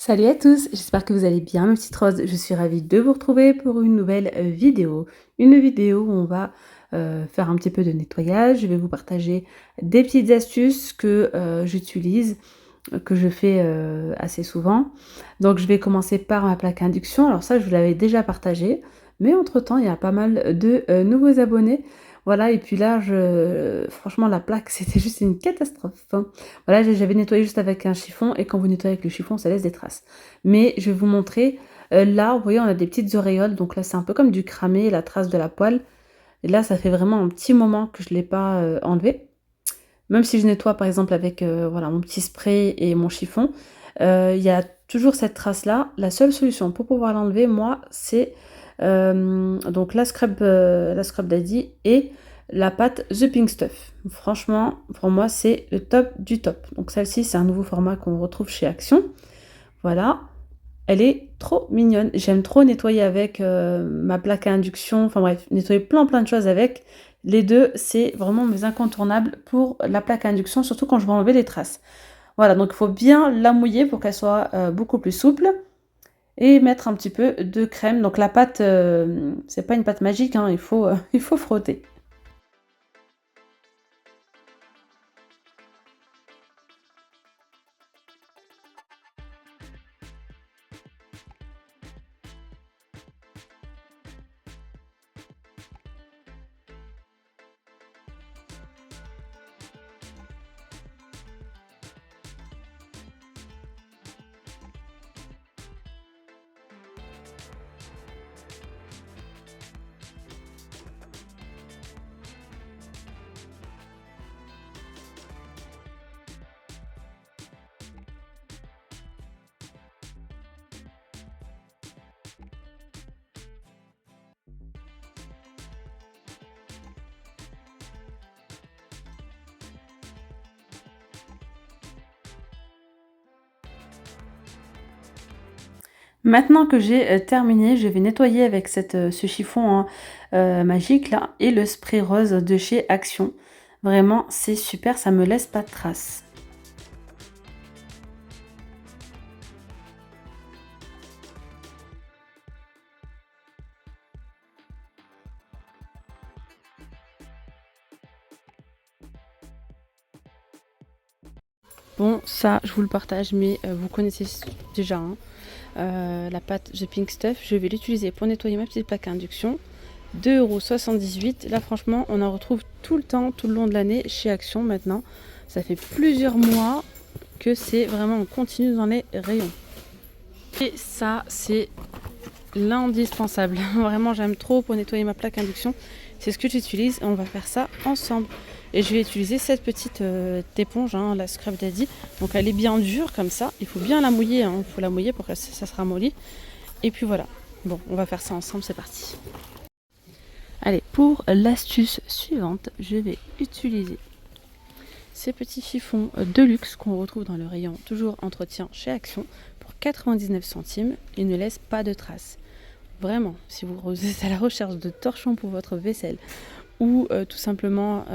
Salut à tous, j'espère que vous allez bien mes petites roses. Je suis ravie de vous retrouver pour une nouvelle vidéo. Une vidéo où on va faire un petit peu de nettoyage. Je vais vous partager des petites astuces que j'utilise, que je fais assez souvent. Donc je vais commencer par ma plaque induction. Alors ça, je vous l'avais déjà partagé. Mais entre-temps, il y a pas mal de nouveaux abonnés. Voilà, et puis là, franchement, la plaque, c'était juste une catastrophe, hein. Voilà, j'avais nettoyé juste avec un chiffon et quand vous nettoyez avec le chiffon, ça laisse des traces. Mais je vais vous montrer, là, vous voyez, on a des petites auréoles, donc là, c'est un peu comme du cramé, la trace de la poêle. Et là, ça fait vraiment un petit moment que je ne l'ai pas enlevé. Même si je nettoie, par exemple, avec voilà, mon petit spray et mon chiffon, il y a toujours cette trace-là. La seule solution pour pouvoir l'enlever, moi, c'est donc la Scrub Daddy et la pâte The Pink Stuff. Franchement, pour moi, c'est le top du top. Donc celle-ci, c'est un nouveau format qu'on retrouve chez Action. Voilà, elle est trop mignonne. J'aime trop nettoyer avec ma plaque à induction. Enfin bref, nettoyer plein de choses avec. Les deux, c'est vraiment mes incontournables pour la plaque à induction, surtout quand je veux enlever les traces. Voilà, donc il faut bien la mouiller pour qu'elle soit beaucoup plus souple. Et mettre un petit peu de crème. Donc la pâte, c'est pas une pâte magique, hein, il faut frotter. Maintenant que j'ai terminé, je vais nettoyer avec ce chiffon, hein, magique là et le spray rose de chez Action. Vraiment, c'est super, ça me laisse pas de traces. Bon, ça, je vous le partage, mais vous connaissez déjà, hein, la pâte The Pink Stuff. Je vais l'utiliser pour nettoyer ma petite plaque à induction. 2,78 €. Là, franchement, on en retrouve tout le temps, tout le long de l'année chez Action maintenant. Ça fait plusieurs mois que c'est vraiment en continu dans les rayons. Et ça, c'est l'indispensable. Vraiment, j'aime trop pour nettoyer ma plaque induction. C'est ce que j'utilise et on va faire ça ensemble. Et je vais utiliser cette petite éponge, hein, la Scrub Daddy. Donc elle est bien dure comme ça. Il faut bien la mouiller, hein. Il faut la mouiller pour que ça se ramollit. Et puis voilà. Bon, on va faire ça ensemble, c'est parti. Allez, pour l'astuce suivante, je vais utiliser ces petits chiffons de luxe qu'on retrouve dans le rayon toujours entretien chez Action pour 99 centimes. Ils ne laissent pas de traces. Vraiment, si vous êtes à la recherche de torchons pour votre vaisselle ou tout simplement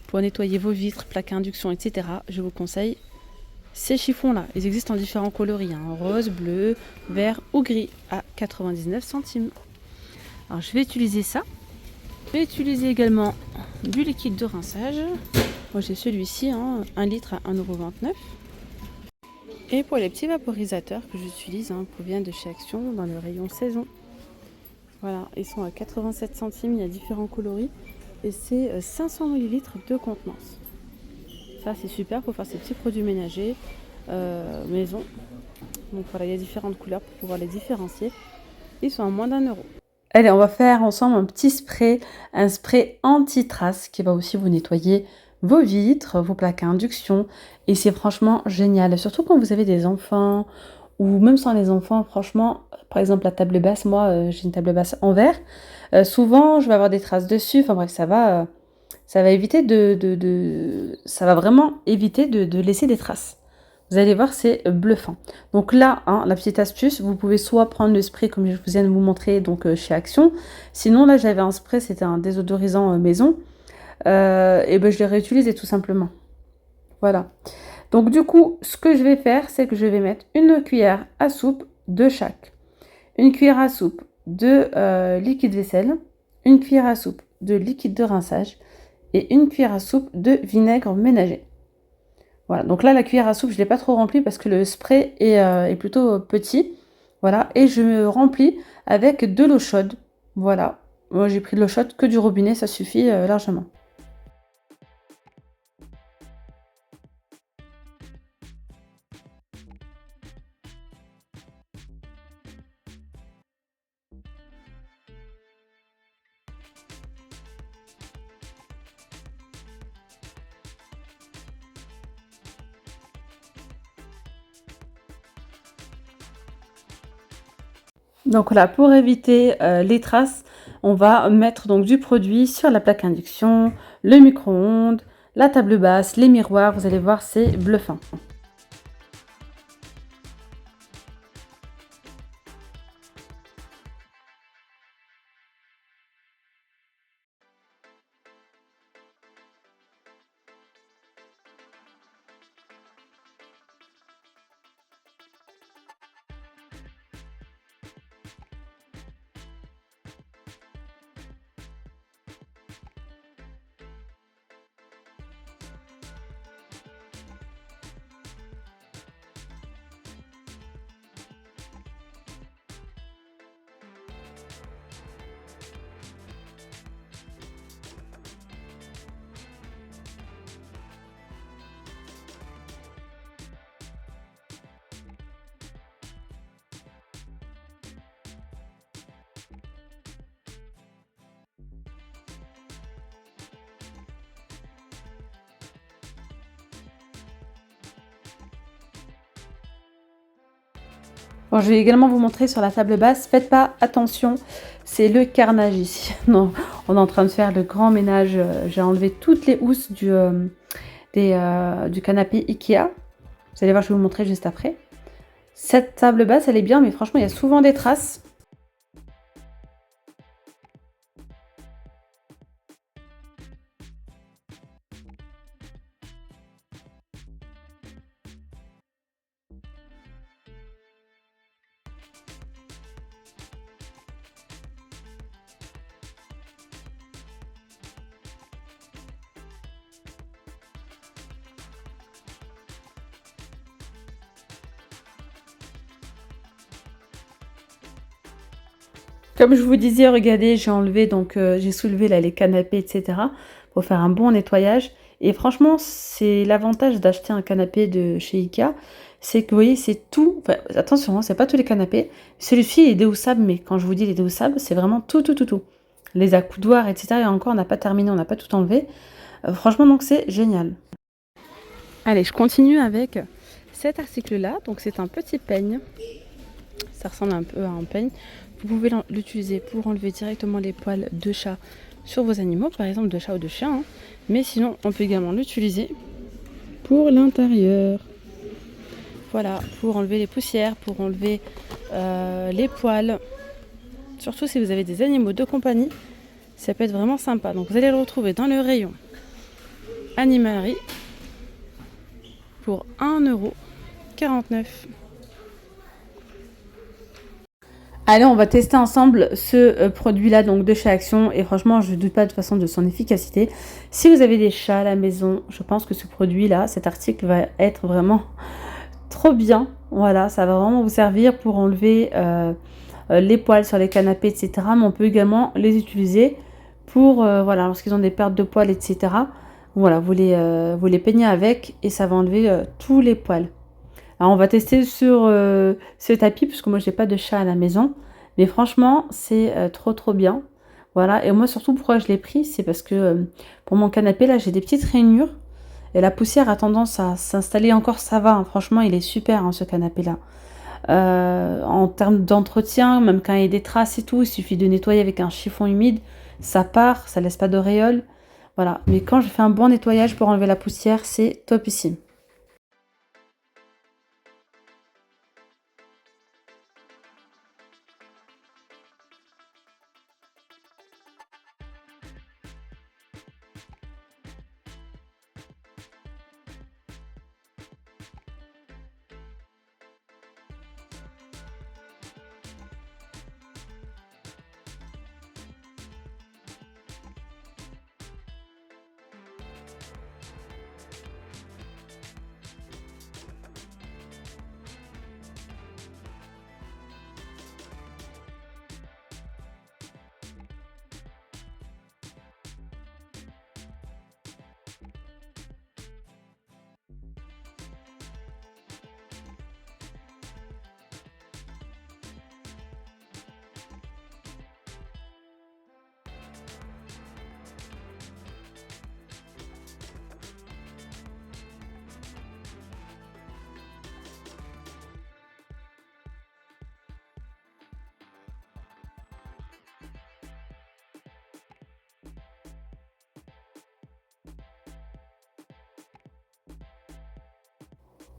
pour nettoyer vos vitres, plaques à induction, etc., je vous conseille ces chiffons-là. Ils existent en différents coloris, hein, rose, bleu, vert ou gris à 99 centimes. Alors je vais utiliser ça. Je vais utiliser également du liquide de rinçage. Moi j'ai celui-ci, hein, 1 litre à 1,29 €. Et pour les petits vaporisateurs que j'utilise, hein, proviennent de chez Action dans le rayon saison. Voilà, ils sont à 87 centimes, il y a différents coloris. Et c'est 500 ml de contenance. Ça c'est super pour faire ces petits produits ménagers maison. Donc voilà, il y a différentes couleurs pour pouvoir les différencier. Ils sont à moins d'1 €. Allez, on va faire ensemble un petit spray, un spray anti-trace qui va aussi vous nettoyer vos vitres, vos plaques à induction. Et c'est franchement génial, surtout quand vous avez des enfants ou même sans les enfants. Franchement, par exemple la table basse, moi j'ai une table basse en verre. Souvent, je vais avoir des traces dessus. Enfin bref, ça va éviter ça va vraiment éviter de laisser des traces. Vous allez voir, c'est bluffant. Donc là, hein, la petite astuce, vous pouvez soit prendre le spray comme je viens de vous montrer donc chez Action. Sinon, là, j'avais un spray, c'était un désodorisant maison. Et ben, je l'ai réutilisé tout simplement. Voilà. Donc du coup, ce que je vais faire, c'est que je vais mettre une cuillère à soupe de chaque. Une cuillère à soupe de liquide vaisselle, une cuillère à soupe de liquide de rinçage et une cuillère à soupe de vinaigre ménager. Voilà, donc là la cuillère à soupe, je ne l'ai pas trop remplie parce que le spray est plutôt petit. Voilà, et je me remplis avec de l'eau chaude. Voilà, moi j'ai pris de l'eau chaude que du robinet, ça suffit largement. Donc voilà, pour éviter les traces, on va mettre donc du produit sur la plaque induction, le micro-ondes, la table basse, les miroirs. Vous allez voir, c'est bluffant. Bon, je vais également vous montrer sur la table basse. Faites pas attention, c'est le carnage ici. Non, on est en train de faire le grand ménage. J'ai enlevé toutes les housses du canapé Ikea. Vous allez voir, je vais vous montrer juste après. Cette table basse, elle est bien, mais franchement, il y a souvent des traces. Comme je vous disais, regardez, j'ai enlevé, donc j'ai soulevé là les canapés, etc. pour faire un bon nettoyage. Et franchement, c'est l'avantage d'acheter un canapé de chez Ikea, c'est que vous voyez, c'est tout. Enfin, attention, hein, c'est pas tous les canapés. Celui-ci il est déhoussable, mais quand je vous dis les déhoussables, c'est vraiment tout, tout, tout, tout. Les accoudoirs, etc. Et encore, on n'a pas terminé, on n'a pas tout enlevé. Franchement, donc c'est génial. Allez, je continue avec cet article-là. Donc c'est un petit peigne. Ça ressemble un peu à un peigne. Vous pouvez l'utiliser pour enlever directement les poils de chat sur vos animaux, par exemple de chat ou de chien. Hein. Mais sinon, on peut également l'utiliser pour l'intérieur. Voilà, pour enlever les poussières, pour enlever les poils. Surtout si vous avez des animaux de compagnie, ça peut être vraiment sympa. Donc vous allez le retrouver dans le rayon animalerie pour 1,49 €. Allez, on va tester ensemble ce produit-là donc de chez Action et franchement, je ne doute pas de toute façon de son efficacité. Si vous avez des chats à la maison, je pense que ce produit-là, cet article va être vraiment trop bien. Voilà, ça va vraiment vous servir pour enlever les poils sur les canapés, etc. Mais on peut également les utiliser pour, voilà, lorsqu'ils ont des pertes de poils, etc. Voilà, vous les peignez avec et ça va enlever tous les poils. Alors on va tester sur ce tapis parce que moi j'ai pas de chat à la maison. Mais franchement c'est trop trop bien. Voilà, et moi surtout pourquoi je l'ai pris, c'est parce que pour mon canapé là j'ai des petites rainures. Et la poussière a tendance à s'installer encore, ça va. Hein. Franchement il est super hein, ce canapé là. En termes d'entretien, même quand il y a des traces et tout, il suffit de nettoyer avec un chiffon humide. Ça part, ça laisse pas d'auréole. Voilà, mais quand je fais un bon nettoyage pour enlever la poussière, c'est topissime.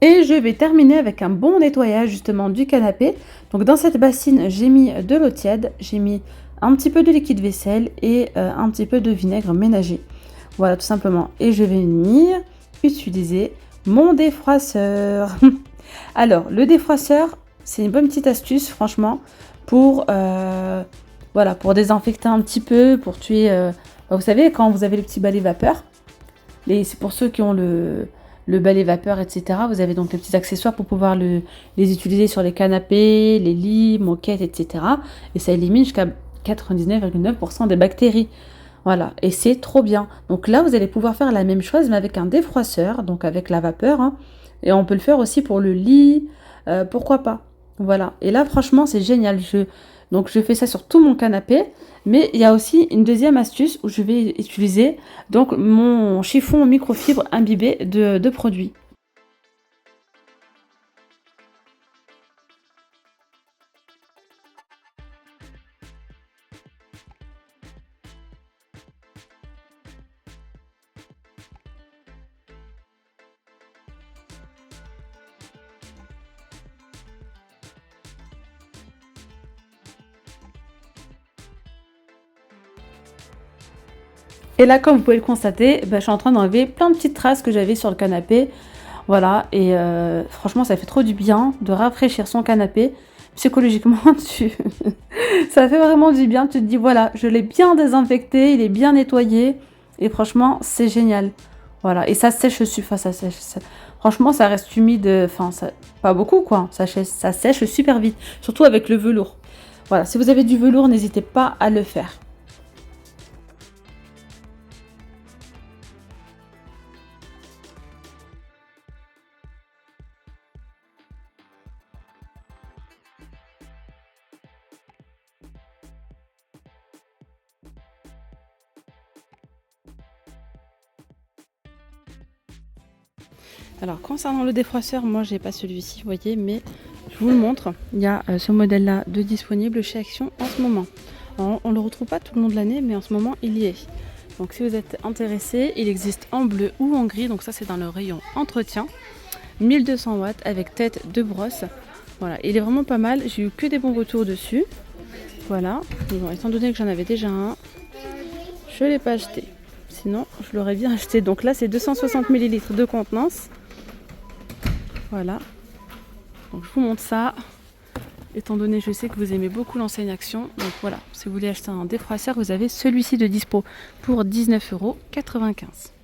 Et je vais terminer avec un bon nettoyage justement du canapé. Donc dans cette bassine, j'ai mis de l'eau tiède, j'ai mis un petit peu de liquide vaisselle et un petit peu de vinaigre ménager. Voilà, tout simplement. Et je vais venir utiliser mon défroisseur. Alors, le défroisseur, c'est une bonne petite astuce, franchement, pour, voilà, pour désinfecter un petit peu, pour tuer... vous savez, quand vous avez le petit balai vapeur, c'est pour ceux qui ont le balai vapeur, etc. Vous avez donc les petits accessoires pour pouvoir les utiliser sur les canapés, les lits, moquettes, etc. Et ça élimine jusqu'à 99,9% des bactéries. Voilà, et c'est trop bien. Donc là, vous allez pouvoir faire la même chose, mais avec un défroisseur, donc avec la vapeur, hein. Et on peut le faire aussi pour le lit, pourquoi pas. Voilà, et là, franchement, c'est génial. Donc je fais ça sur tout mon canapé, mais il y a aussi une deuxième astuce où je vais utiliser donc mon chiffon microfibre imbibé de produits. Et là, comme vous pouvez le constater, je suis en train d'enlever plein de petites traces que j'avais sur le canapé. Voilà, et franchement, ça fait trop du bien de rafraîchir son canapé. Psychologiquement, ça fait vraiment du bien. Tu te dis, voilà, je l'ai bien désinfecté, il est bien nettoyé. Et franchement, c'est génial. Voilà, et ça sèche, enfin, ça sèche. Franchement, ça reste humide, enfin, pas beaucoup, quoi. Ça sèche super vite, surtout avec le velours. Voilà, si vous avez du velours, n'hésitez pas à le faire. Alors concernant le défroisseur, moi j'ai pas celui-ci, vous voyez, mais je vous le montre. Il y a ce modèle-là de disponible chez Action en ce moment. Alors, on le retrouve pas tout le long de l'année, mais en ce moment il y est. Donc si vous êtes intéressé, il existe en bleu ou en gris. Donc ça c'est dans le rayon entretien. 1200 watts avec tête de brosse. Voilà, il est vraiment pas mal. J'ai eu que des bons retours dessus. Voilà. Bon, étant donné que j'en avais déjà un, je ne l'ai pas acheté. Sinon, je l'aurais bien acheté. Donc là, c'est 260 ml de contenance. Voilà. Donc je vous montre ça. Étant donné, je sais que vous aimez beaucoup l'enseigne Action. Donc voilà, si vous voulez acheter un défroisseur, vous avez celui-ci de dispo pour 19,95 €.